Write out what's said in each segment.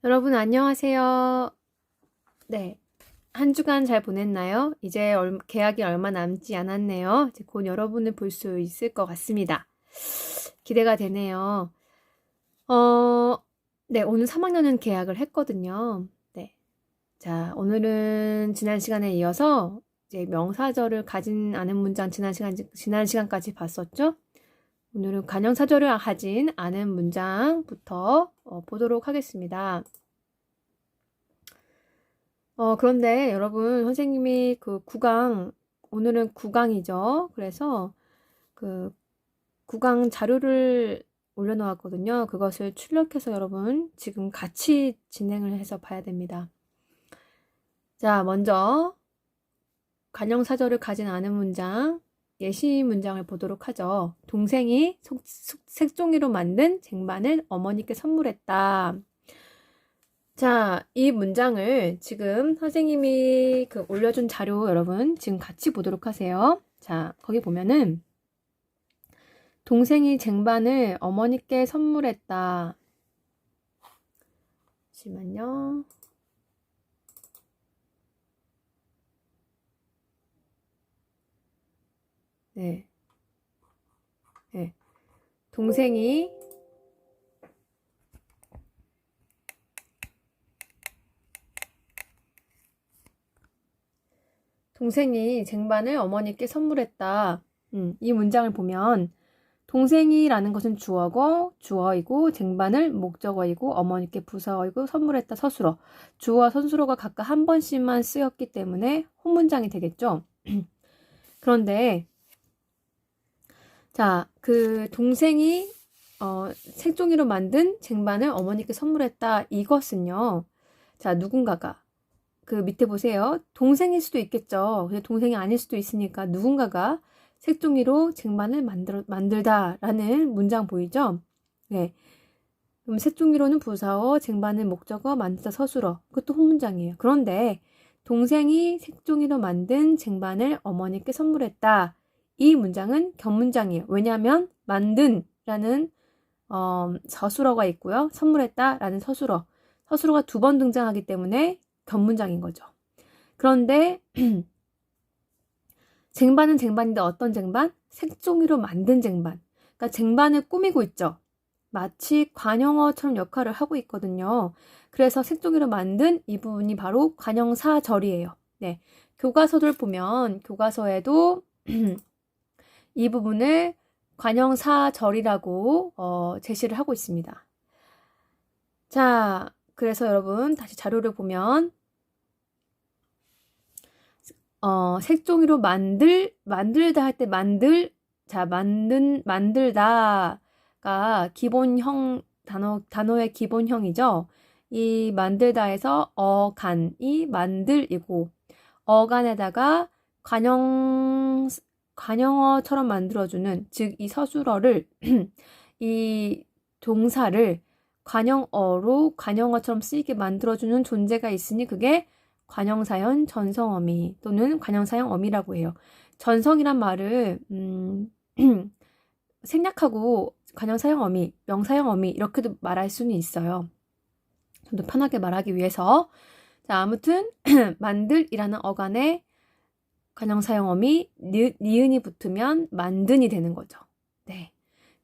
여러분 안녕하세요. 네, 한 주간 잘 보냈나요? 이제 개학이 얼마 남지 않았네요. 이제 곧 여러분을 볼 수 있을 것 같습니다. 기대가 되네요. 네, 오늘 3학년은 개학을 했거든요. 네, 자, 오늘은 지난 시간에 이어서 이제 명사절을 가진 않은 문장 지난 시간까지 봤었죠? 오늘은 관형사절을 가진 않은 문장부터 보도록 하겠습니다. 그런데 여러분, 선생님이 오늘은 9강이죠. 그래서 그 9강 자료를 올려놓았거든요. 그것을 출력해서 여러분, 지금 같이 진행을 해서 봐야 됩니다. 자, 먼저, 관형사절을 가진 않은 문장, 예시 문장을 보도록 하죠. 동생이 색종이로 만든 쟁반을 어머니께 선물했다. 자, 이 문장을 지금 선생님이 올려준 자료 여러분 지금 같이 보도록 하세요. 자, 거기 보면은 동생이 쟁반을 어머니께 선물했다. 잠시만요. 네. 네. 동생이 쟁반을 어머니께 선물했다. 이 문장을 보면 동생이라는 것은 주어이고 쟁반을 목적어이고 어머니께 부사어이고 선물했다 서술어. 주어와 선술어가 각각 한 번씩만 쓰였기 때문에 혼문장이 되겠죠. 그런데 자, 동생이 색종이로 만든 쟁반을 어머니께 선물했다. 이것은요. 자, 누군가가 밑에 보세요. 동생일 수도 있겠죠. 근데 동생이 아닐 수도 있으니까 누군가가 색종이로 쟁반을 만들다라는 문장 보이죠? 네. 그럼 색종이로는 부사어, 쟁반은 목적어, 만들다 서술어. 그것도 혼문장이에요. 그런데 동생이 색종이로 만든 쟁반을 어머니께 선물했다. 이 문장은 견문장이에요. 왜냐하면 만든라는 서술어가 있고요. 선물했다라는 서술어가 두 번 등장하기 때문에 견문장인 거죠. 그런데 쟁반은 쟁반인데 어떤 쟁반? 색종이로 만든 쟁반. 그러니까 쟁반을 꾸미고 있죠. 마치 관형어처럼 역할을 하고 있거든요. 그래서 색종이로 만든 이 부분이 바로 관형사절이에요. 네, 교과서를 보면 교과서에도 이 부분을 관형사절이라고 제시를 하고 있습니다. 자, 그래서 여러분 다시 자료를 보면 색종이로 만들다 할 때 만들다가 기본형 단어의 기본형이죠. 이 만들다에서 어간이 만들이고 어간에다가 관형어처럼 만들어주는 즉 이 서술어를 이 동사를 관형어처럼 쓰이게 만들어주는 존재가 있으니 그게 관형사형 전성어미 또는 관형사형 어미라고 해요. 전성이란 말을 생략하고 관형사형 어미, 명사형 어미 이렇게도 말할 수는 있어요. 좀 더 편하게 말하기 위해서. 자, 아무튼 만들이라는 어간에 관형사형 어미 니은이 붙으면 만든이 되는 거죠. 네.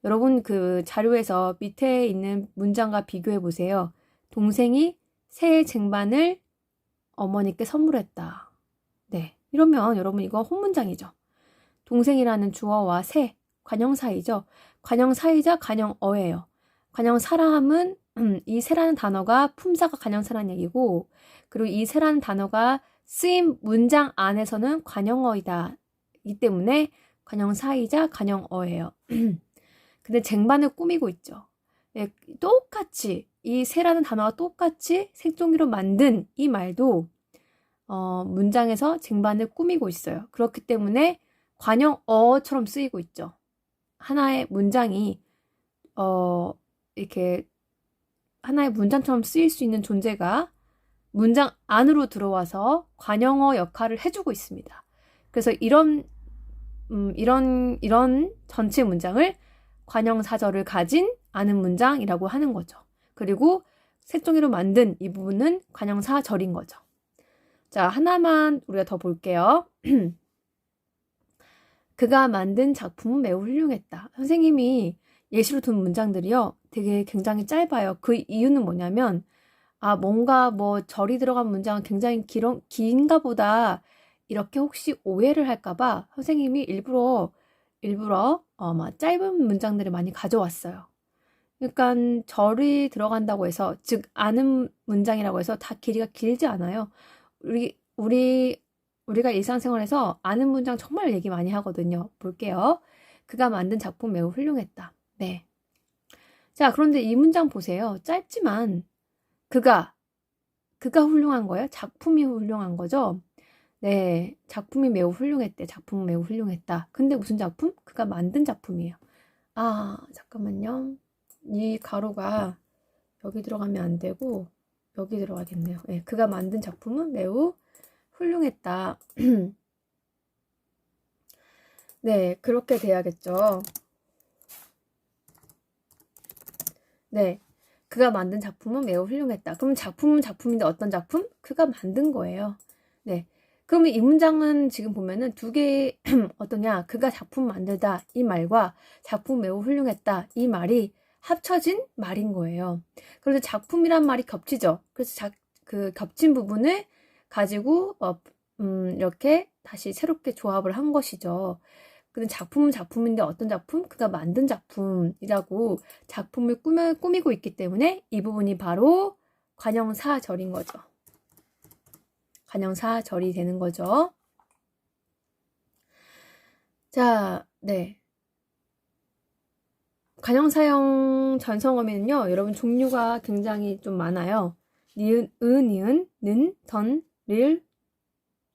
여러분 자료에서 밑에 있는 문장과 비교해 보세요. 동생이 새 쟁반을 어머니께 선물했다. 네. 이러면 여러분 이거 혼문장이죠. 동생이라는 주어와 새, 관형사이죠. 관형사이자 관형어예요. 관형사라 함은 이 새라는 단어가 품사가 관형사라는 얘기고 그리고 이 새라는 단어가 쓰인 문장 안에서는 관형어이다. 이 때문에 관형사이자 관형어예요. 근데 쟁반을 꾸미고 있죠. 네, 똑같이 이 새라는 단어가 똑같이 색종이로 만든 이 말도 문장에서 쟁반을 꾸미고 있어요. 그렇기 때문에 관형어처럼 쓰이고 있죠. 하나의 문장이 이렇게 하나의 문장처럼 쓰일 수 있는 존재가 문장 안으로 들어와서 관형어 역할을 해주고 있습니다. 그래서 이런 전체 문장을 관형사절을 가진 않은 문장이라고 하는 거죠. 그리고 색종이로 만든 이 부분은 관형사절인 거죠. 자, 하나만 우리가 더 볼게요. 그가 만든 작품은 매우 훌륭했다. 선생님이 예시로 둔 문장들이요. 되게 굉장히 짧아요. 그 이유는 뭐냐면 뭔가 뭐 절이 들어간 문장은 굉장히 긴가 보다 이렇게 혹시 오해를 할까봐 선생님이 일부러 짧은 문장들을 많이 가져왔어요. 그러니까 절이 들어간다고 해서 즉 아는 문장이라고 해서 다 길이가 길지 않아요. 우리가 일상생활에서 아는 문장 정말 얘기 많이 하거든요. 볼게요. 그가 만든 작품 매우 훌륭했다. 네. 자, 그런데 이 문장 보세요. 짧지만 그가 훌륭한 거예요? 작품이 훌륭한 거죠? 네, 작품이 매우 훌륭했대. 작품은 매우 훌륭했다. 근데 무슨 작품? 그가 만든 작품이에요. 잠깐만요. 이 가로가 여기 들어가면 안 되고 여기 들어가겠네요. 네, 그가 만든 작품은 매우 훌륭했다. 네, 그렇게 돼야겠죠. 네, 그가 만든 작품은 매우 훌륭했다. 그럼 작품은 작품인데 어떤 작품? 그가 만든 거예요. 네, 그러면 이 문장은 지금 보면은 두 개 어떠냐? 그가 작품 만들다 이 말과 작품 매우 훌륭했다 이 말이 합쳐진 말인 거예요. 그래서 작품이란 말이 겹치죠. 그래서 그 겹친 부분을 가지고 이렇게 다시 새롭게 조합을 한 것이죠. 근데 작품은 작품인데 어떤 작품? 그가 만든 작품이라고 작품을 꾸미고 있기 때문에 이 부분이 바로 관형사절인 거죠. 관형사절이 되는 거죠. 자, 네. 관형사형 전성어민은요, 여러분 종류가 굉장히 좀 많아요. 니은, 니은, 는, 던, 릴,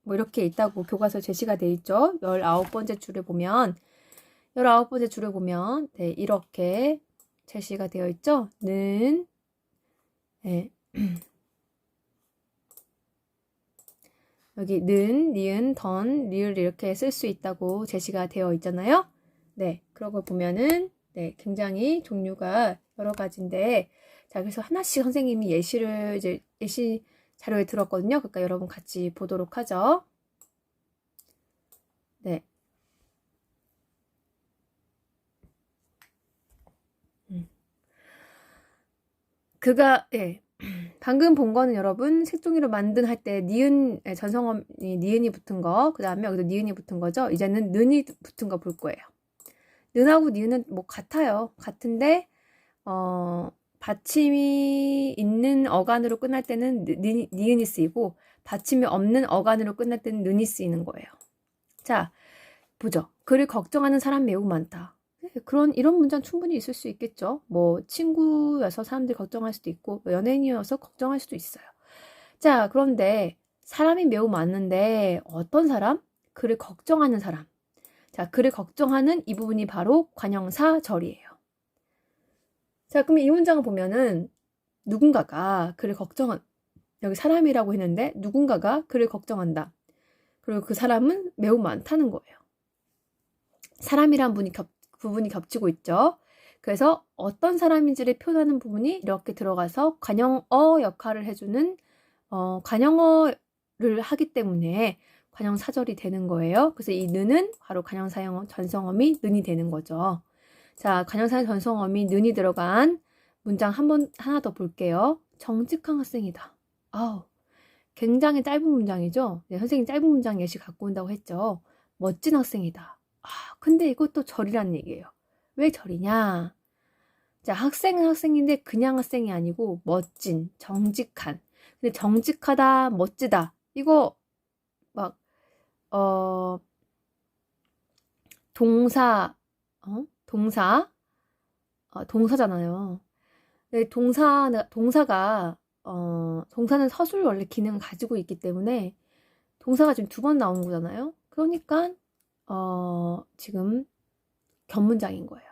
뭐 이렇게 있다고 교과서 제시가 돼 있죠. 19번째 줄에 보면, 네, 이렇게 제시가 되어 있죠. 는, 네. 여기 는, 니은, 던, 리을 이렇게 쓸 수 있다고 제시가 되어 있잖아요. 네, 그런 걸 보면은 네, 굉장히 종류가 여러 가지인데 자, 그래서 하나씩 선생님이 예시를 이제 예시 자료에 들었거든요. 그러니까 여러분 같이 보도록 하죠. 네. 그가 방금 본 거는 여러분 색종이로 만든 할 때 니은 전성어미 니은이 붙은 거, 그 다음에 여기도 니은이 붙은 거죠. 이제는 는이 붙은 거 볼 거예요. 는하고 니은은 뭐 같아요. 같은데 받침이 있는 어간으로 끝날 때는 니은이 쓰이고 받침이 없는 어간으로 끝날 때는 는이 쓰이는 거예요. 자, 보죠. 그를 걱정하는 사람 매우 많다. 이런 문장 충분히 있을 수 있겠죠. 뭐 친구여서 사람들이 걱정할 수도 있고 연예인이어서 걱정할 수도 있어요. 자, 그런데 사람이 매우 많은데 어떤 사람? 그를 걱정하는 사람. 자, 그를 걱정하는 이 부분이 바로 관형사절이에요. 자, 그럼 이 문장을 보면은 누군가가 그를 여기 사람이라고 했는데 누군가가 그를 걱정한다. 그리고 그 사람은 매우 많다는 거예요. 사람이란 부분이 겹치고 있죠. 그래서 어떤 사람인지를 표현하는 부분이 이렇게 들어가서 관형어 역할을 해주는 관형어를 하기 때문에 관형사절이 되는 거예요. 그래서 이 는은 바로 관형사형 전성어미 는이 되는 거죠. 자, 관형사형 전성어미 는이 들어간 문장 하나 더 볼게요. 정직한 학생이다. 굉장히 짧은 문장이죠. 네, 선생님 짧은 문장 예시 갖고 온다고 했죠. 멋진 학생이다. 근데 이것도 절이라는 얘기예요. 왜 절이냐? 자, 학생은 학생인데 그냥 학생이 아니고 멋진, 정직한. 근데 정직하다, 멋지다. 이거 막 동사잖아요. 네, 동사가 동사는 서술 원래 기능을 가지고 있기 때문에 동사가 지금 2번 나오는 거잖아요. 그러니까 지금 견문장인 거예요.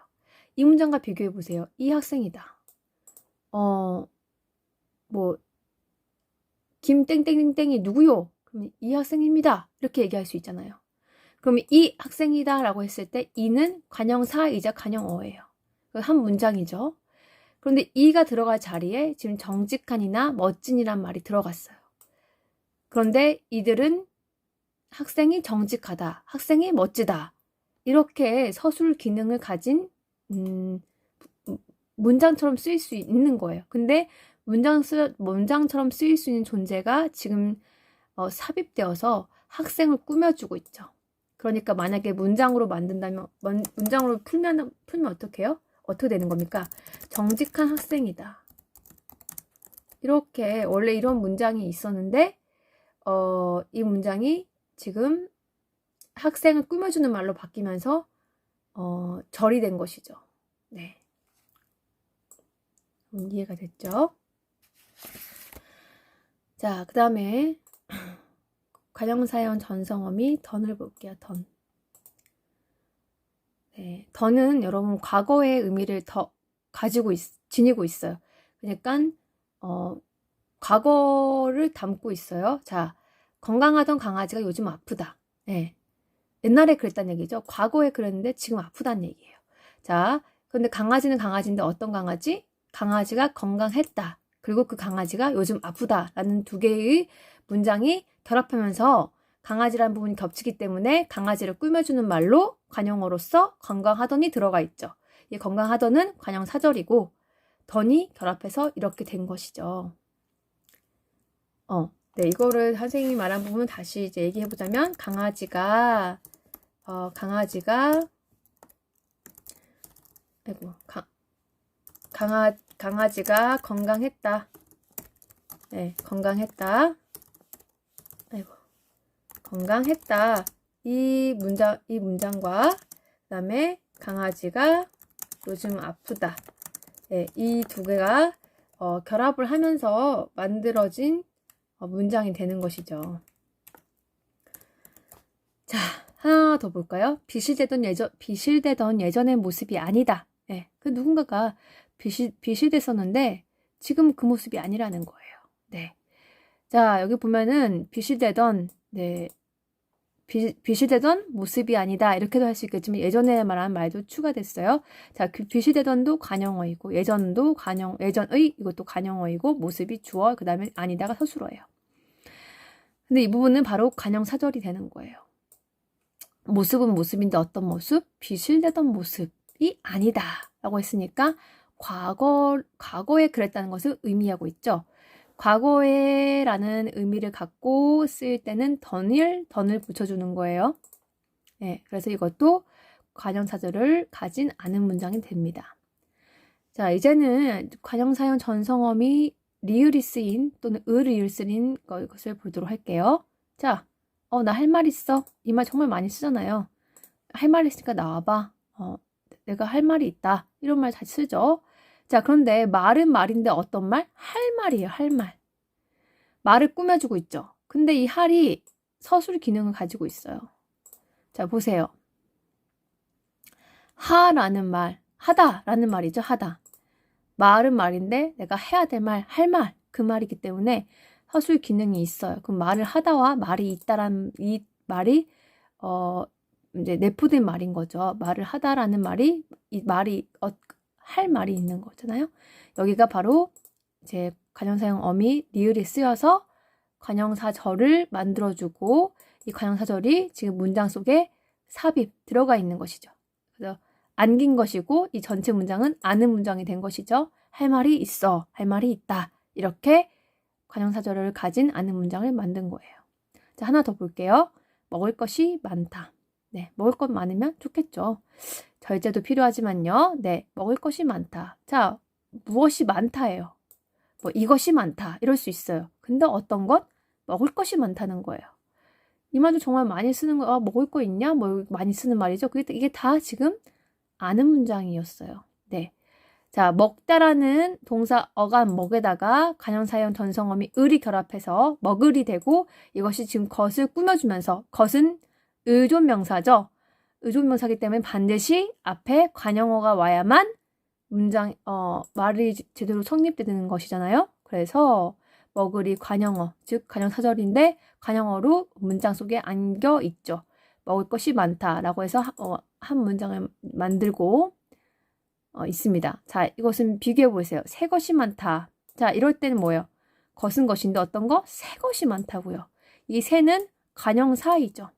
이 문장과 비교해 보세요. 이 학생이다. 뭐 김땡땡땡땡이 누구요? 그럼 이 학생입니다. 이렇게 얘기할 수 있잖아요. 그러면 이 학생이다 라고 했을 때 이는 관형사이자 관형어예요. 한 문장이죠. 그런데 이가 들어갈 자리에 지금 정직한이나 멋진이란 말이 들어갔어요. 그런데 이들은 학생이 정직하다, 학생이 멋지다, 이렇게 서술 기능을 가진 문장처럼 쓰일 수 있는 거예요. 근데 문장처럼 쓰일 수 있는 존재가 지금 삽입되어서 학생을 꾸며주고 있죠. 그러니까 만약에 문장으로 만든다면, 문장으로 풀면 어떻게 해요? 어떻게 되는 겁니까? 정직한 학생이다. 이렇게 원래 이런 문장이 있었는데 이 문장이 지금 학생을 꾸며주는 말로 바뀌면서 절이 된 것이죠. 네. 이해가 됐죠? 자, 그 다음에 관형사형 전성어미 던을 볼게요. 던. 네, 던은 여러분 과거의 의미를 더 지니고 있어요. 그러니까 과거를 담고 있어요. 자, 건강하던 강아지가 요즘 아프다. 네. 옛날에 그랬다는 얘기죠. 과거에 그랬는데 지금 아프다는 얘기예요. 자, 그런데 강아지는 강아지인데 어떤 강아지? 강아지가 건강했다. 그리고 그 강아지가 요즘 아프다라는 두 개의 문장이 결합하면서 강아지라는 부분이 겹치기 때문에 강아지를 꾸며주는 말로 관형어로서 건강하던이 들어가 있죠. 이 건강하던은 관형 사절이고 던이 결합해서 이렇게 된 것이죠. 네, 이거를 선생님이 말한 부분 다시 이제 얘기해보자면 강아지가 강아지가 건강했다. 네, 건강했다. 아이고, 건강했다. 이 문장과 그다음에 강아지가 요즘 아프다. 네, 이 두 개가 결합을 하면서 만들어진 문장이 되는 것이죠. 자, 하나 더 볼까요? 비실되던 예전의 모습이 아니다. 네, 그 누군가가 비실됐었는데 지금 그 모습이 아니라는 거예요. 네. 자, 여기 보면은 비실되던 모습이 아니다. 이렇게도 할 수 있겠지만 예전에 말한 말도 추가됐어요. 자, 그 비실되던도 관형어이고 예전의 이것도 관형어이고 모습이 주어, 그 다음에 아니다가 서술어예요. 근데 이 부분은 바로 관형 사절이 되는 거예요. 모습은 모습인데 어떤 모습? 비실되던 모습이 아니다 라고 했으니까 과거에 그랬다는 것을 의미하고 있죠. 과거에 라는 의미를 갖고 쓰일 때는 던을 붙여주는 거예요. 네, 그래서 이것도 관형사절을 가진 않은 문장이 됩니다. 자, 이제는 관형사형 전성어미 리을이 쓰인 또는 을을 쓰인 것을 보도록 할게요. 자, 나 할 말 있어. 이 말 정말 많이 쓰잖아요. 할 말 있으니까 나와봐. 내가 할 말이 있다. 이런 말 잘 쓰죠. 자, 그런데 말은 말인데 어떤 말? 할 말이에요. 할 말. 말을 꾸며주고 있죠. 근데 이 할이 서술 기능을 가지고 있어요. 자, 보세요. 하라는 말, 하다라는 말이죠. 하다. 말은 말인데 내가 해야 될 말, 할 말, 그 말이기 때문에 서술 기능이 있어요. 그럼 말을 하다와 말이 있다라는 이 말이 이제 내포된 말인 거죠. 말을 하다라는 말이 이 말이 할 말이 있는 거잖아요. 여기가 바로 이제 관형사형 어미 리을이 쓰여서 관형사절을 만들어주고 이 관형사절이 지금 문장 속에 삽입 들어가 있는 것이죠. 그래서 안긴 것이고 이 전체 문장은 아는 문장이 된 것이죠. 할 말이 있어, 할 말이 있다. 이렇게 관형사절을 가진 아는 문장을 만든 거예요. 자, 하나 더 볼게요. 먹을 것이 많다. 네, 먹을 것 많으면 좋겠죠. 절제도 필요하지만요. 네, 먹을 것이 많다. 자, 무엇이 많다예요. 뭐 이것이 많다 이럴 수 있어요. 근데 어떤 것? 먹을 것이 많다는 거예요. 이 말도 정말 많이 쓰는 거, 먹을 거 있냐? 뭐 많이 쓰는 말이죠. 이게 다 지금 아는 문장이었어요. 네. 자, 먹다라는 동사 어감 먹에다가 관형사형 전성어미 을이 결합해서 먹을이 되고 이것이 지금 것을 꾸며주면서 것은 의존명사죠. 의존명사기 때문에 반드시 앞에 관형어가 와야만 말이 제대로 성립되는 것이잖아요. 그래서 먹을이 관형어, 즉 관형사절인데 관형어로 문장 속에 안겨 있죠. 먹을 것이 많다라고 해서 한 문장을 만들고 있습니다. 자, 이것은 비교해 보세요. 새 것이 많다. 자, 이럴 때는 뭐예요? 것은 것인데 어떤 거? 새 것이 많다고요. 이 새는 관형사이죠.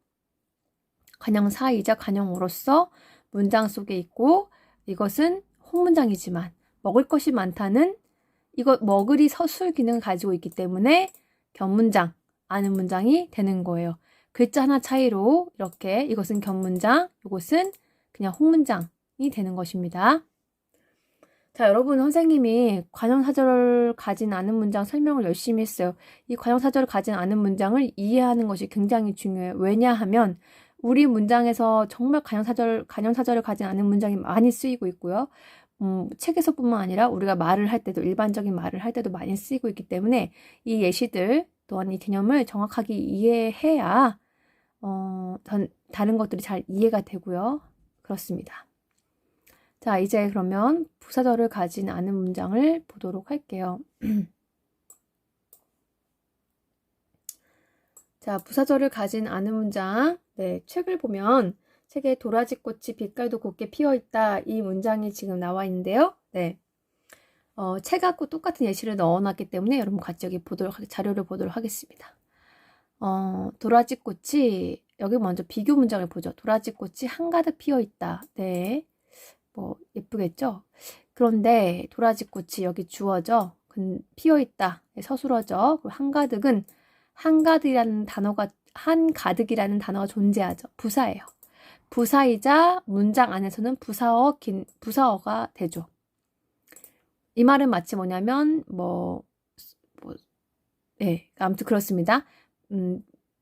관형사이자 관형어로서 문장 속에 있고, 이것은 홍문장이지만 먹을 것이 많다는 이거 먹으리 서술 기능을 가지고 있기 때문에 견문장, 아는 문장이 되는 거예요. 글자 하나 차이로 이렇게 이것은 견문장, 이것은 그냥 홍문장이 되는 것입니다. 자, 여러분, 선생님이 관형사절을 가진 아는 문장 설명을 열심히 했어요. 이 관형사절을 가진 아는 문장을 이해하는 것이 굉장히 중요해요. 왜냐하면 우리 문장에서 정말 관형사절을 가진 아는 문장이 많이 쓰이고 있고요. 책에서뿐만 아니라 우리가 말을 할 때도, 일반적인 말을 할 때도 많이 쓰이고 있기 때문에 이 예시들 또한 이 개념을 정확하게 이해해야 다른 것들이 잘 이해가 되고요. 그렇습니다. 자, 이제 그러면 부사절을 가진 아는 문장을 보도록 할게요. 자, 부사절을 가진 아는 문장. 네, 책을 보면 책에 도라지꽃이 빛깔도 곱게 피어있다. 이 문장이 지금 나와 있는데요. 네. 책하고 똑같은 예시를 넣어놨기 때문에 여러분 같이 여기 자료를 보도록 하겠습니다. 도라지꽃이, 여기 먼저 비교 문장을 보죠. 도라지꽃이 한가득 피어있다. 네. 뭐, 예쁘겠죠? 그런데 도라지꽃이 여기 주어져. 피어있다. 서술어죠. 그리고 한가득은 한가득이라는 단어가 존재하죠. 부사예요. 부사이자 문장 안에서는 부사어가 되죠. 이 말은 마치 뭐냐면, 네, 아무튼 그렇습니다.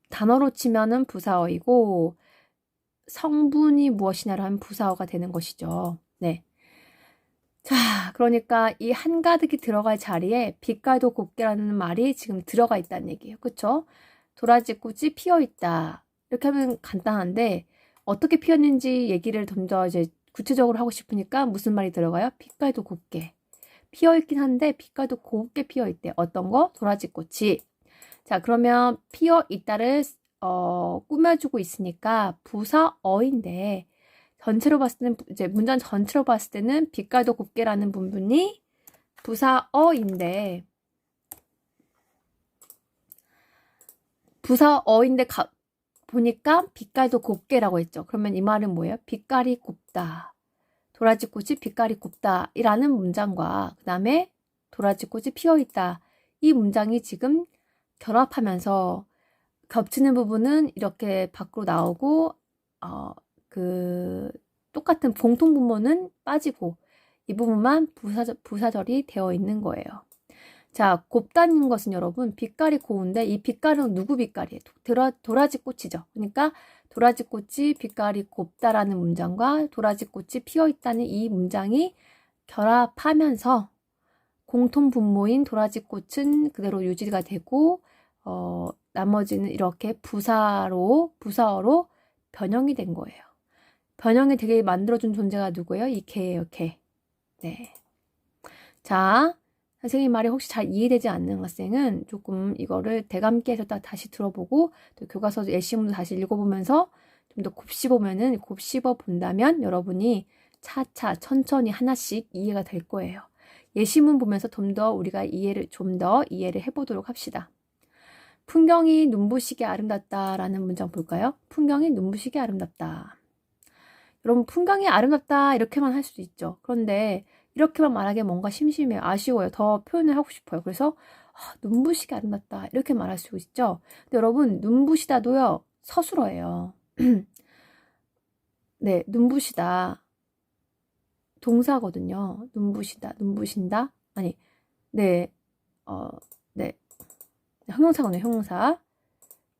단어로 치면은 부사어이고, 성분이 무엇이냐로 하면 부사어가 되는 것이죠. 네. 자, 그러니까 이 한가득이 들어갈 자리에 빛깔도 곱게라는 말이 지금 들어가 있다는 얘기예요. 그쵸? 도라지꽃이 피어있다. 이렇게 하면 간단한데, 어떻게 피었는지 얘기를 좀 더 이제 구체적으로 하고 싶으니까 무슨 말이 들어가요? 빛깔도 곱게. 피어있긴 한데 빛깔도 곱게 피어있대. 어떤 거? 도라지꽃이. 자, 그러면 피어있다를 꾸며주고 있으니까 부사어인데, 전체로 봤을 때는, 이제 문장 전체로 봤을 때는 빛깔도 곱게라는 부분이 부사어인데, 보니까 빛깔도 곱게라고 했죠. 그러면 이 말은 뭐예요? 빛깔이 곱다. 도라지꽃이 빛깔이 곱다. 이라는 문장과 그 다음에 도라지꽃이 피어있다. 이 문장이 지금 결합하면서 겹치는 부분은 이렇게 밖으로 나오고, 똑같은 공통분모는 빠지고, 이 부분만 부사절이 되어 있는 거예요. 자, 곱다는 것은 여러분, 빛깔이 고운데, 이 빛깔은 누구 빛깔이에요? 도라지꽃이죠. 그러니까, 도라지꽃이 빛깔이 곱다라는 문장과 도라지꽃이 피어있다는 이 문장이 결합하면서, 공통분모인 도라지꽃은 그대로 유지가 되고, 나머지는 이렇게 부사어로 변형이 된 거예요. 변형이 되게 만들어준 존재가 누구예요? 이 개예요, 개. 네. 자, 선생님 말이 혹시 잘 이해되지 않는 학생은 조금 이거를 대감기에서 다시 들어보고, 또 교과서 예시문도 다시 읽어보면서 좀 더 곱씹어 본다면 여러분이 차차 천천히 하나씩 이해가 될 거예요. 예시문 보면서 좀 더 우리가 좀 더 이해를 해보도록 합시다. 풍경이 눈부시게 아름답다라는 문장 볼까요? 풍경이 눈부시게 아름답다. 여러분, 풍경이 아름답다 이렇게만 할 수도 있죠. 그런데 이렇게만 말하기엔 뭔가 심심해요. 아쉬워요. 더 표현을 하고 싶어요. 그래서 눈부시게 아름답다 이렇게 말할 수 있죠. 근데 여러분, 눈부시다도요, 서술어예요. 네, 눈부시다 동사거든요. 눈부시다, 눈부신다. 아니, 네, 네, 형용사거든요.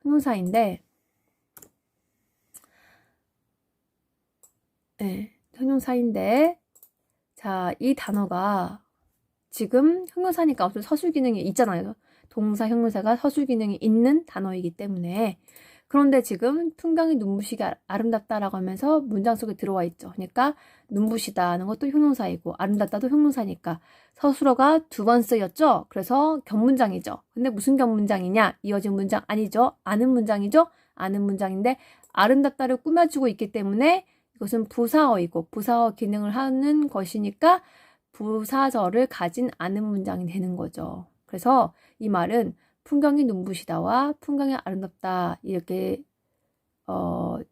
형용사인데, 네, 형용사인데, 자, 이 단어가 지금 형용사니까 어떤 서술 기능이 있잖아요. 동사, 형용사가 서술 기능이 있는 단어이기 때문에. 그런데 지금 풍경이 눈부시게 아름답다라고 하면서 문장 속에 들어와 있죠. 그러니까 눈부시다는 것도 형용사이고 아름답다도 형용사니까 서술어가 2번 쓰였죠. 그래서 견문장이죠. 근데 무슨 견문장이냐? 이어진 문장 아니죠. 아는 문장이죠. 아는 문장인데 아름답다를 꾸며주고 있기 때문에 이것은 부사어이고 부사어 기능을 하는 것이니까 부사절을 가진 않은 문장이 되는 거죠. 그래서 이 말은 풍경이 눈부시다와 풍경이 아름답다 이렇게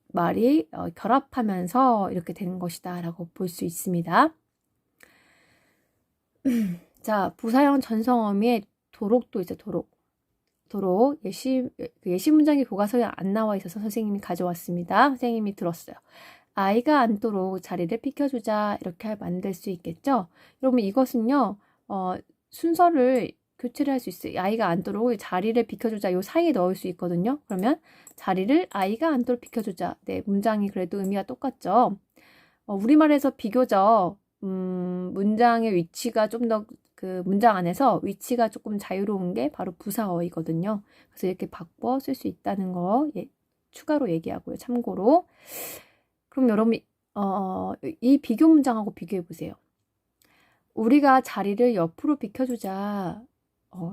말이 결합하면서 이렇게 되는 것이다 라고 볼 수 있습니다. 자, 부사형 전성어미에 도록도 있어요. 도록 예시 문장이 교과서에 안 나와 있어서 선생님이 가져왔습니다. 선생님이 들었어요. 아이가 앉도록 자리를 비켜주자 이렇게 만들 수 있겠죠. 여러분 이것은요 순서를 교체를 할 수 있어요. 아이가 앉도록 자리를 비켜주자 요 사이에 넣을 수 있거든요. 그러면 자리를 아이가 앉도록 비켜주자. 네, 문장이 그래도 의미가 똑같죠. 우리말에서 비교적 문장의 위치가 좀 더 그 문장 안에서 위치가 조금 자유로운 게 바로 부사어이거든요. 그래서 이렇게 바꿔 쓸 수 있다는 거 추가로 얘기하고요. 참고로. 그럼 여러분 이 비교 문장하고 비교해 보세요. 우리가 자리를 옆으로 비켜주자.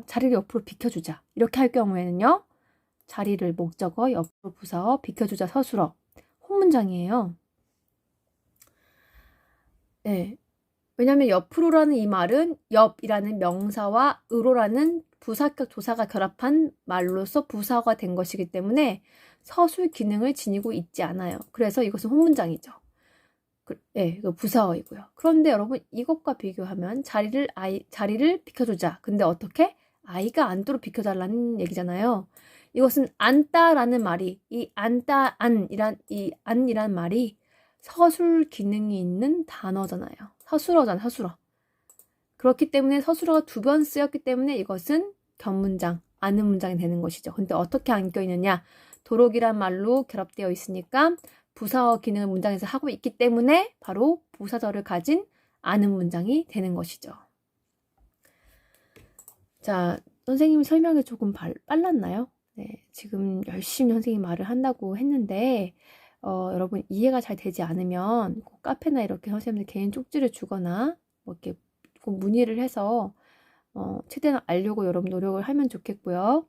자리를 옆으로 비켜주자. 이렇게 할 경우에는요. 자리를 목적어, 옆으로 부사어, 비켜주자 서술어. 혼문장이에요. 네. 왜냐하면 옆으로라는 이 말은 옆이라는 명사와 으로라는 부사격 조사가 결합한 말로서 부사어가 된 것이기 때문에 서술 기능을 지니고 있지 않아요. 그래서 이것은 혼문장이죠. 네, 부사어이고요. 그런데 여러분 이것과 비교하면 자리를 비켜주자. 근데 어떻게? 아이가 앉도록 비켜달라는 얘기잖아요. 이것은 앉다라는 말이 이 안이란 말이 서술 기능이 있는 단어잖아요. 서술어잖아, 서술어. 그렇기 때문에 서술어가 2번 쓰였기 때문에 이것은 견문장, 아는 문장이 되는 것이죠. 근데 어떻게 안겨 있느냐? 도록이란 말로 결합되어 있으니까 부사어 기능을 문장에서 하고 있기 때문에 바로 부사절을 가진 아는 문장이 되는 것이죠. 자, 선생님이 설명이 조금 빨랐나요? 네, 지금 열심히 선생님이 말을 한다고 했는데 여러분 이해가 잘 되지 않으면 꼭 카페나 이렇게 선생님들 개인 쪽지를 주거나 뭐 이렇게 꼭 문의를 해서 최대한 알려고 여러분 노력을 하면 좋겠고요.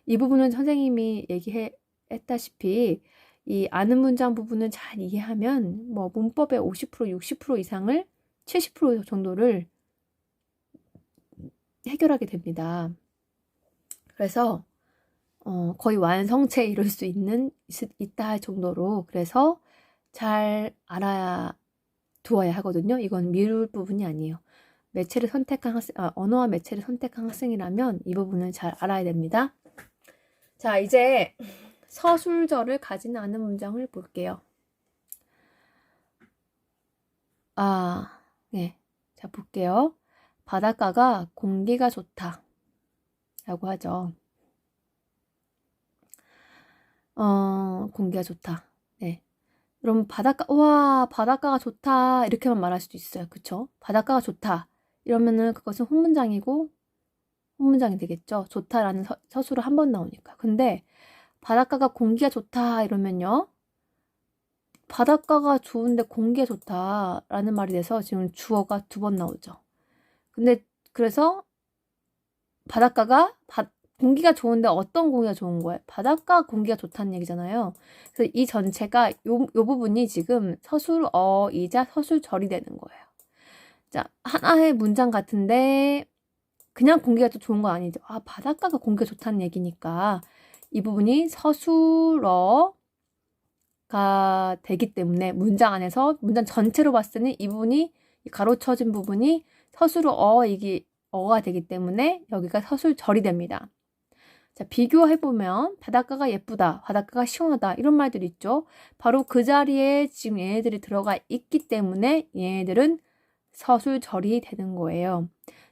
이 부분은 선생님이 얘기했다시피 이 아는 문장 부분을 잘 이해하면 뭐 문법의 50%, 60% 이상을 70% 정도를 해결하게 됩니다. 그래서 거의 완성체에 이룰 수 있다 할 정도로 그래서 잘 알아야 두어야 하거든요. 이건 미룰 부분이 아니에요. 매체를 선택한 학생, 언어와 매체를 선택한 학생이라면 이 부분을 잘 알아야 됩니다. 자, 이제 서술절을 가지는 않은 문장을 볼게요. 네. 자, 볼게요. 바닷가가 공기가 좋다. 라고 하죠. 공기가 좋다. 네. 그럼 바닷가가 좋다. 이렇게만 말할 수도 있어요. 그쵸? 바닷가가 좋다. 이러면은 그것은 혼문장이 되겠죠. 좋다라는 서술어 한 번 나오니까. 근데 바닷가가 공기가 좋다. 이러면요. 바닷가가 좋은데 공기가 좋다라는 말이 돼서 지금 주어가 2번 나오죠. 근데 그래서 바닷가가 공기가 좋은데 어떤 공기가 좋은 거예요? 바닷가 공기가 좋다는 얘기잖아요. 그래서 이 전체가 요 부분이 지금 서술어이자 서술절이 되는 거예요. 자, 하나의 문장 같은데 그냥 공기가 더 좋은 건 아니죠. 바닷가가 공기가 좋다는 얘기니까 이 부분이 서술어가 되기 때문에 문장 안에서 문장 전체로 봤을 때는 이 부분이 가로쳐진 부분이 어가 되기 때문에 여기가 서술절이 됩니다. 자, 비교해보면 바닷가가 예쁘다, 바닷가가 시원하다 이런 말들 있죠. 바로 그 자리에 지금 얘네들이 들어가 있기 때문에 얘네들은 서술절이 되는 거예요.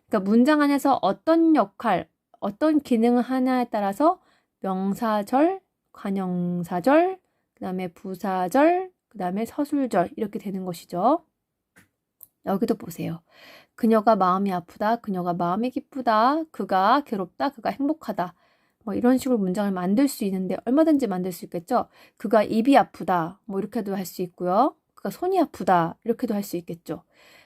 그러니까 문장 안에서 어떤 역할, 어떤 기능을 하냐에 따라서 명사절, 관형사절, 그 다음에 부사절, 그 다음에 서술절 이렇게 되는 것이죠. 여기도 보세요. 그녀가 마음이 아프다, 그녀가 마음이 기쁘다, 그가 괴롭다, 그가 행복하다. 뭐 이런 식으로 문장을 만들 수 있는데 얼마든지 만들 수 있겠죠. 그가 입이 아프다, 뭐 이렇게도 할 수 있고요. 그가 손이 아프다, 이렇게도 할 수 있겠죠.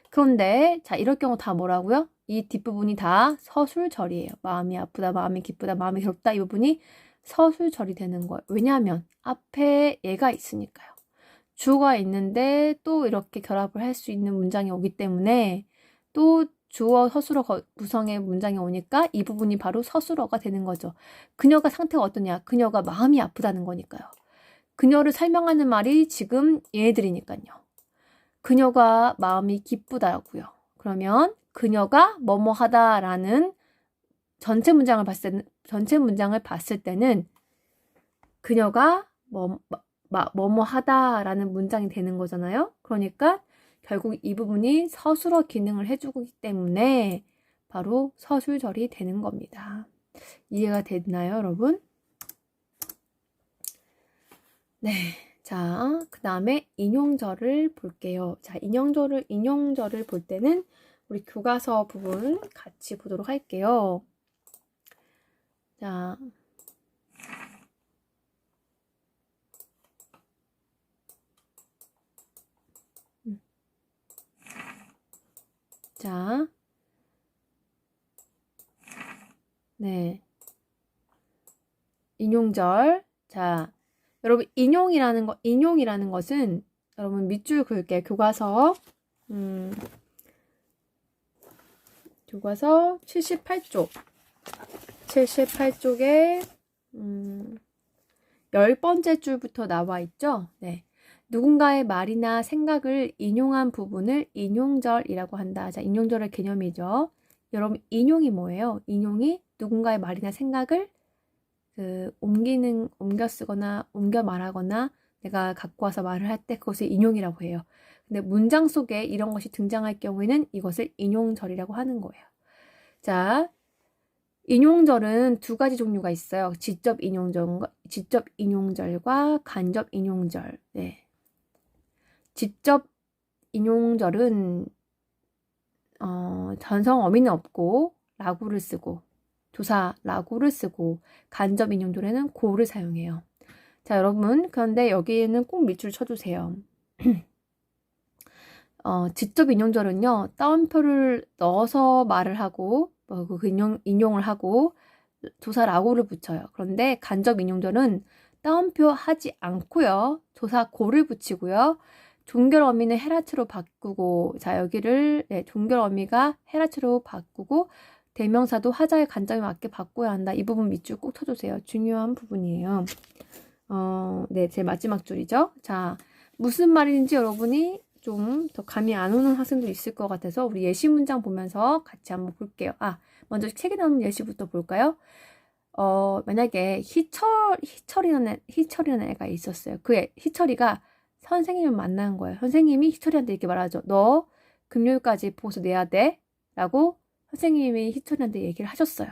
그런데 자, 이럴 경우 다 뭐라고요? 이 뒷부분이 다 서술절이에요. 마음이 아프다, 마음이 기쁘다, 마음이 괴롭다 이 부분이 서술절이 되는 거예요. 왜냐하면 앞에 얘가 있으니까요. 주어가 있는데 또 이렇게 결합을 할 수 있는 문장이 오기 때문에 또 주어 서술어 구성의 문장이 오니까 이 부분이 바로 서술어가 되는 거죠. 그녀가 상태가 어떠냐? 그녀가 마음이 아프다는 거니까요. 그녀를 설명하는 말이 지금 얘네들이니까요. 그녀가 마음이 기쁘다고요. 그러면 그녀가 뭐뭐 하다라는 전체 문장을 봤을 때는 그녀가 뭐뭐 하다라는 문장이 되는 거잖아요. 그러니까 결국 이 부분이 서술어 기능을 해주기 때문에 바로 서술절이 되는 겁니다. 이해가 됐나요, 여러분? 네. 자, 그 다음에 인용절을 볼게요. 자, 인용절을 볼 때는 우리 교과서 부분 같이 보도록 할게요. 자, 자, 네. 인용절. 자, 여러분, 인용이라는 것은, 여러분, 밑줄 그을게요. 교과서 78쪽. 78쪽에, 10번째 줄부터 나와 있죠? 네. 누군가의 말이나 생각을 인용한 부분을 인용절이라고 한다. 자, 인용절의 개념이죠. 여러분, 인용이 뭐예요? 인용이 누군가의 말이나 생각을 옮겨 쓰거나 옮겨 말하거나 내가 갖고 와서 말을 할 때 그것을 인용이라고 해요. 근데 문장 속에 이런 것이 등장할 경우에는 이것을 인용절이라고 하는 거예요. 자, 인용절은 두 가지 종류가 있어요. 직접 인용절과 간접 인용절. 네. 직접 인용절은 전성 어미는 없고 라구를 쓰고 조사 라구를 쓰고 간접 인용절에는 고를 사용해요. 자, 여러분, 그런데 여기에는 꼭 밑줄 쳐주세요. 직접 인용절은요, 따옴표를 넣어서 말을 하고 인용을 하고 조사 라고를 붙여요. 그런데 간접 인용절은 따옴표 하지 않고요, 조사 고를 붙이고요, 종결 어미는 헤라츠로 바꾸고, 자, 여기를 종결 어미가 헤라츠로 바꾸고 대명사도 하자의 간접에 맞게 바꿔야 한다. 이 부분 밑줄 꼭 쳐주세요. 중요한 부분이에요. 네, 제 마지막 줄이죠. 자, 무슨 말인지 여러분이 좀 더 감이 안 오는 학생도 있을 것 같아서 우리 예시 문장 보면서 같이 한번 볼게요. 먼저 책에 나오는 예시부터 볼까요? 만약에 희철이라는 애가 있었어요. 희철이가 선생님을 만난 거예요. 선생님이 희철이한테 이렇게 말하죠. 너 금요일까지 보고서 내야 돼. 라고 선생님이 희철이한테 얘기를 하셨어요.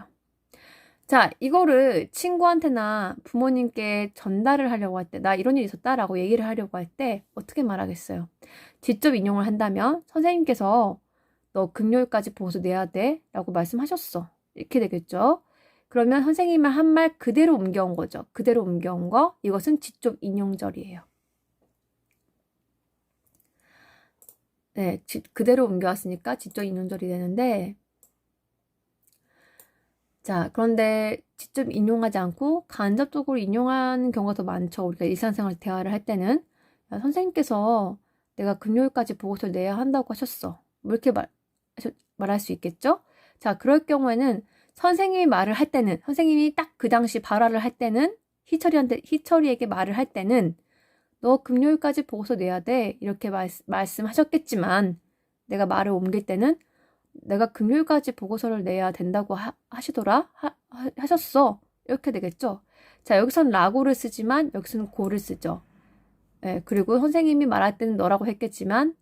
자, 이거를 친구한테나 부모님께 전달을 하려고 할 때, 나 이런 일이 있었다라고 얘기를 하려고 할 때 어떻게 말하겠어요? 직접 인용을 한다면 선생님께서 너 금요일까지 보고서 내야 돼 라고 말씀하셨어. 이렇게 되겠죠? 그러면 선생님의 한 말 그대로 옮겨온 거죠. 그대로 옮겨온 거, 이것은 직접 인용절이에요. 네, 그대로 옮겨왔으니까 직접 인용절이 되는데, 자, 그런데 직접 인용하지 않고 간접적으로 인용하는 경우가 더 많죠. 우리가 일상생활 대화를 할 때는. 야, 선생님께서 내가 금요일까지 보고서를 내야 한다고 하셨어. 뭐 이렇게 말할 수 있겠죠? 자, 그럴 경우에는 선생님이 말을 할 때는, 선생님이 딱 그 당시 발화를 할 때는, 희철이에게 말을 할 때는 너 금요일까지 보고서 내야 돼. 이렇게 말씀하셨겠지만 내가 말을 옮길 때는 내가 금요일까지 보고서를 내야 된다고 하셨어. 이렇게 되겠죠. 자, 여기서는 라고를 쓰지만 여기서는 고를 쓰죠. 네, 그리고 선생님이 말할 때는 너라고 했겠지만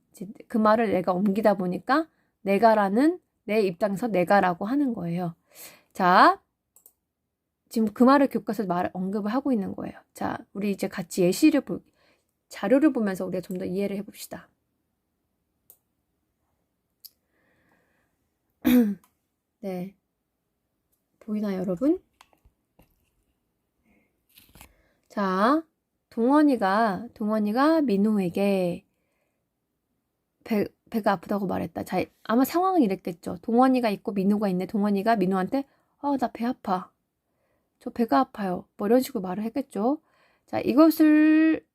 그 말을 내가 옮기다 보니까 내가라는 내 입장에서 내가라고 하는 거예요. 자, 지금 그 말을 교과서에서 언급을 하고 있는 거예요. 자, 우리 이제 같이 자료를 보면서 우리가 좀 더 이해를 해봅시다. 네. 보이나요, 여러분? 자, 동원이가 민호에게 배가 아프다고 말했다. 자, 아마 상황은 이랬겠죠. 동원이가 있고 민호가 있네. 동원이가 민호한테 나 배 아파. 저 배가 아파요. 뭐 이런 식으로 말을 했겠죠. 자, 이것을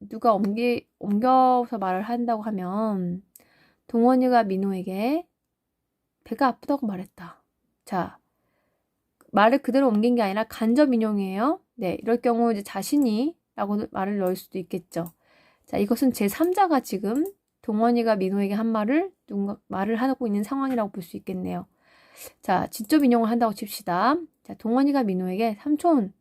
누가 옮겨서 말을 한다고 하면 동원이가 민호에게 배가 아프다고 말했다. 자, 말을 그대로 옮긴 게 아니라 간접 인용이에요. 네, 이럴 경우 이제 자신이 라고 말을 넣을 수도 있겠죠. 자, 이것은 제3자가 지금 동원이가 민호에게 한 말을 누군가 말을 하고 있는 상황이라고 볼 수 있겠네요. 자, 직접 인용을 한다고 칩시다. 자, 동원이가 민호에게 삼촌,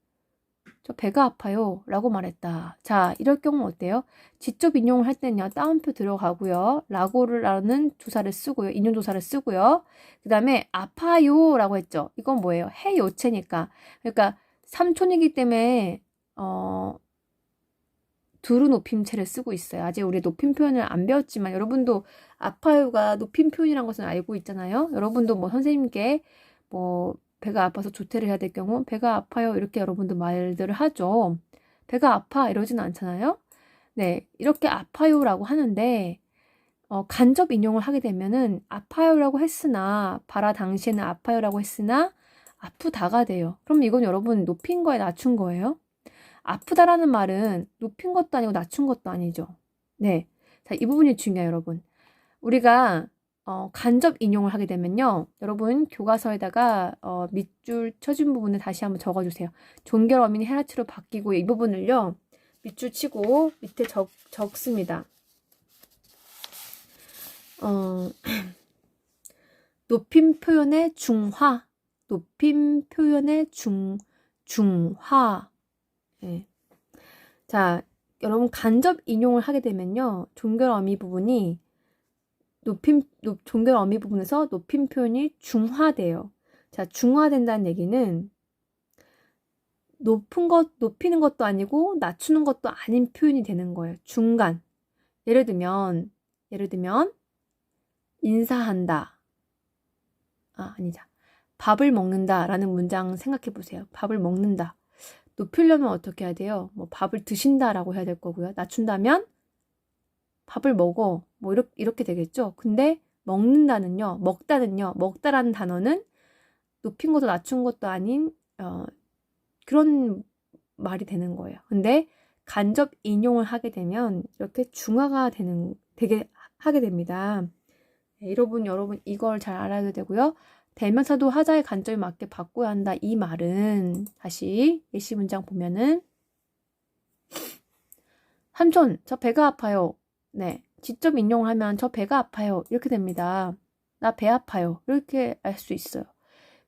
저 배가 아파요 라고 말했다. 자, 이럴 경우 어때요? 직접 인용을 할 때는요, 따옴표 들어가고요, 라고라는 조사를 쓰고요, 인용 조사를 쓰고요, 그 다음에 아파요 라고 했죠. 이건 뭐예요? 해 요체니까. 그러니까 삼촌이기 때문에 두루 높임체를 쓰고 있어요. 아직 우리 높임 표현을 안 배웠지만 여러분도 아파요가 높임 표현이란 것은 알고 있잖아요. 여러분도 뭐 선생님께 뭐 배가 아파서 조퇴를 해야 될 경우 배가 아파요 이렇게 여러분도 말들을 하죠. 배가 아파 이러진 않잖아요. 네, 이렇게 아파요라고 하는데 간접 인용을 하게 되면은 아파요라고 했으나 발아 당시에는 아파요라고 했으나 아프다가 돼요. 그럼 이건 여러분 높인 거에 낮춘 거예요? 아프다라는 말은 높인 것도 아니고 낮춘 것도 아니죠. 네. 자, 이 부분이 중요해요, 여러분. 우리가 간접 인용을 하게 되면요. 여러분 교과서에다가 밑줄 쳐준 부분을 다시 한번 적어주세요. 종결 어민이 헤라치로 바뀌고 이 부분을요. 밑줄 치고 밑에 적습니다. 높임 표현의 중화. 높임 표현의 중화. 네. 자, 여러분 간접 인용을 하게 되면요. 종결 어미 부분이 종결 어미 부분에서 높임 표현이 중화돼요. 자, 중화된다는 얘기는 높이는 것도 아니고 낮추는 것도 아닌 표현이 되는 거예요. 중간. 예를 들면 인사한다. 아니자. 밥을 먹는다 라는 문장 생각해 보세요. 밥을 먹는다. 높이려면 어떻게 해야 돼요? 뭐 밥을 드신다라고 해야 될 거고요. 낮춘다면 밥을 먹어. 뭐 이렇게 되겠죠. 근데 먹다라는 단어는 높인 것도 낮춘 것도 아닌 그런 말이 되는 거예요. 근데 간접 인용을 하게 되면 이렇게 중화가 되게 하게 됩니다. 네, 여러분 이걸 잘 알아야 되고요. 대명사도 하자의 간접에 맞게 바꿔야 한다. 이 말은 다시 예시 문장 보면은 삼촌, 저 배가 아파요. 네, 직접 인용을 하면 저 배가 아파요. 이렇게 됩니다. 나 배 아파요. 이렇게 알 수 있어요.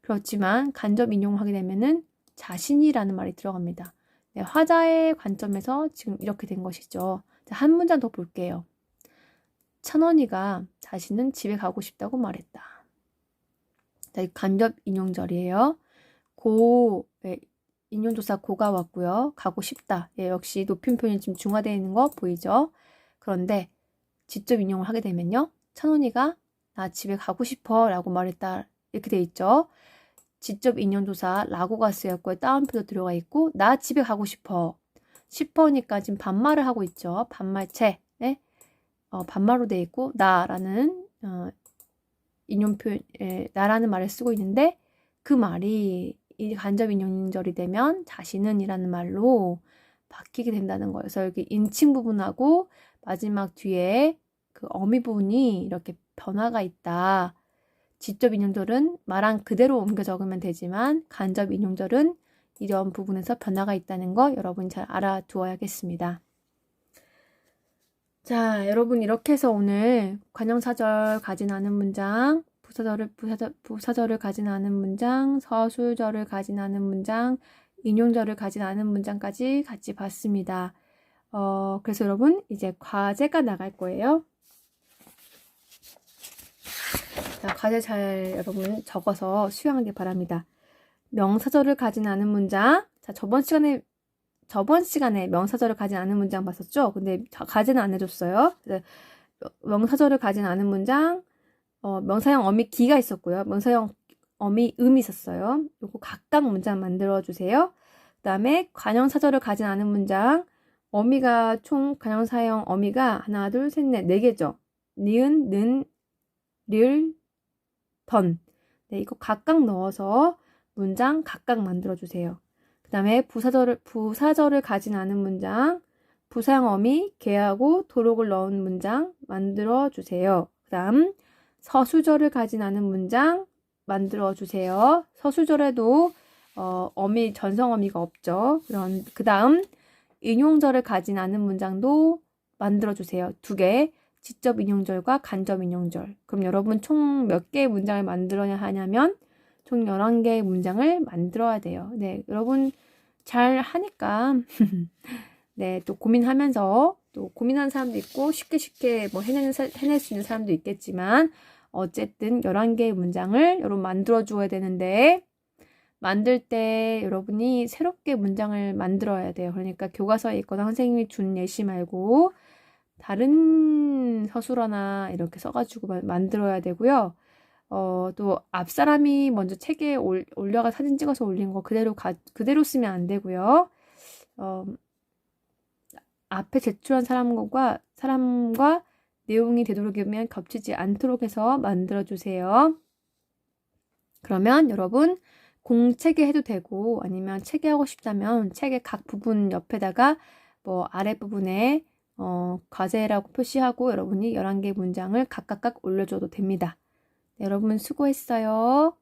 그렇지만 간접 인용을 하게 되면은 자신이라는 말이 들어갑니다. 네, 화자의 관점에서 지금 이렇게 된 것이죠. 자, 한 문장 더 볼게요. 찬원이가 자신은 집에 가고 싶다고 말했다. 자, 간접 인용절이에요. 인용조사 고가 왔고요. 가고 싶다. 예, 역시 높임 표현이 지금 중화되어 있는 거 보이죠? 그런데 직접 인용을 하게 되면요. 찬원이가 나 집에 가고 싶어 라고 말했다. 이렇게 돼 있죠. 직접 인용조사 라고가 쓰였고요. 따옴표도 들어가 있고 나 집에 가고 싶어. 싶어니까 지금 반말을 하고 있죠. 반말체. 네? 반말로 돼 있고 나라는 인용 표현, 나라는 말을 쓰고 있는데 그 말이 이 간접 인용절이 되면 자신은 이라는 말로 바뀌게 된다는 거예요. 그래서 여기 인칭 부분하고 마지막 뒤에 그 어미 부분이 이렇게 변화가 있다. 직접 인용절은 말한 그대로 옮겨 적으면 되지만 간접 인용절은 이런 부분에서 변화가 있다는 거 여러분 잘 알아두어야겠습니다. 자, 여러분 이렇게 해서 오늘 관형사절 가진 않은 문장, 부사절을 가진 않은 문장, 서술절을 가진 않은 문장, 인용절을 가진 않은 문장까지 같이 봤습니다. 그래서 여러분 이제 과제가 나갈 거예요. 자, 과제 잘 여러분 적어서 수행하길 바랍니다. 명사절을 가진 않은 문장. 자, 저번 시간에 명사절을 가진 않은 문장 봤었죠? 근데 가지는 안 해줬어요. 명사절을 가진 않은 문장, 명사형 어미 기가 있었고요. 명사형 어미 음이 있었어요. 요거 각각 문장 만들어주세요. 그 다음에 관형사절을 가진 않은 문장, 어미가 총 관형사형 어미가 하나, 둘, 셋, 넷, 4개죠. 니은, 는, 릴, 던. 네, 이거 각각 넣어서 문장 각각 만들어주세요. 그 다음에 부사절을 가진 않은 문장, 부사형어미 개하고 도록을 넣은 문장 만들어 주세요. 그 다음 서수절을 가진 않은 문장 만들어 주세요. 서수절에도 어미 전성어미가 없죠. 그 다음 인용절을 가진 않은 문장도 만들어 주세요. 2개. 직접 인용절과 간접 인용절. 그럼 여러분 총 몇 개의 문장을 만들어야 하냐면 총 11개의 문장을 만들어야 돼요. 네, 여러분 잘 하니까 네, 또 고민하면서 또 고민하는 사람도 있고 쉽게 뭐 해낼 수 있는 사람도 있겠지만 어쨌든 11개의 문장을 여러분 만들어 주어야 되는데 만들 때 여러분이 새롭게 문장을 만들어야 돼요. 그러니까 교과서에 있거나 선생님이 준 예시 말고 다른 서술어나 이렇게 써가지고 만들어야 되고요. 또 앞사람이 먼저 책에 올려가 사진 찍어서 올린 거 그대로 쓰면 안 되고요. 앞에 제출한 사람과 내용이 되도록이면 겹치지 않도록 해서 만들어주세요. 그러면 여러분 공책에 해도 되고 아니면 책에 하고 싶다면 책의 각 부분 옆에다가 뭐 아랫부분에 과제라고 표시하고 여러분이 11개 문장을 각각 올려줘도 됩니다. 네, 여러분 수고했어요.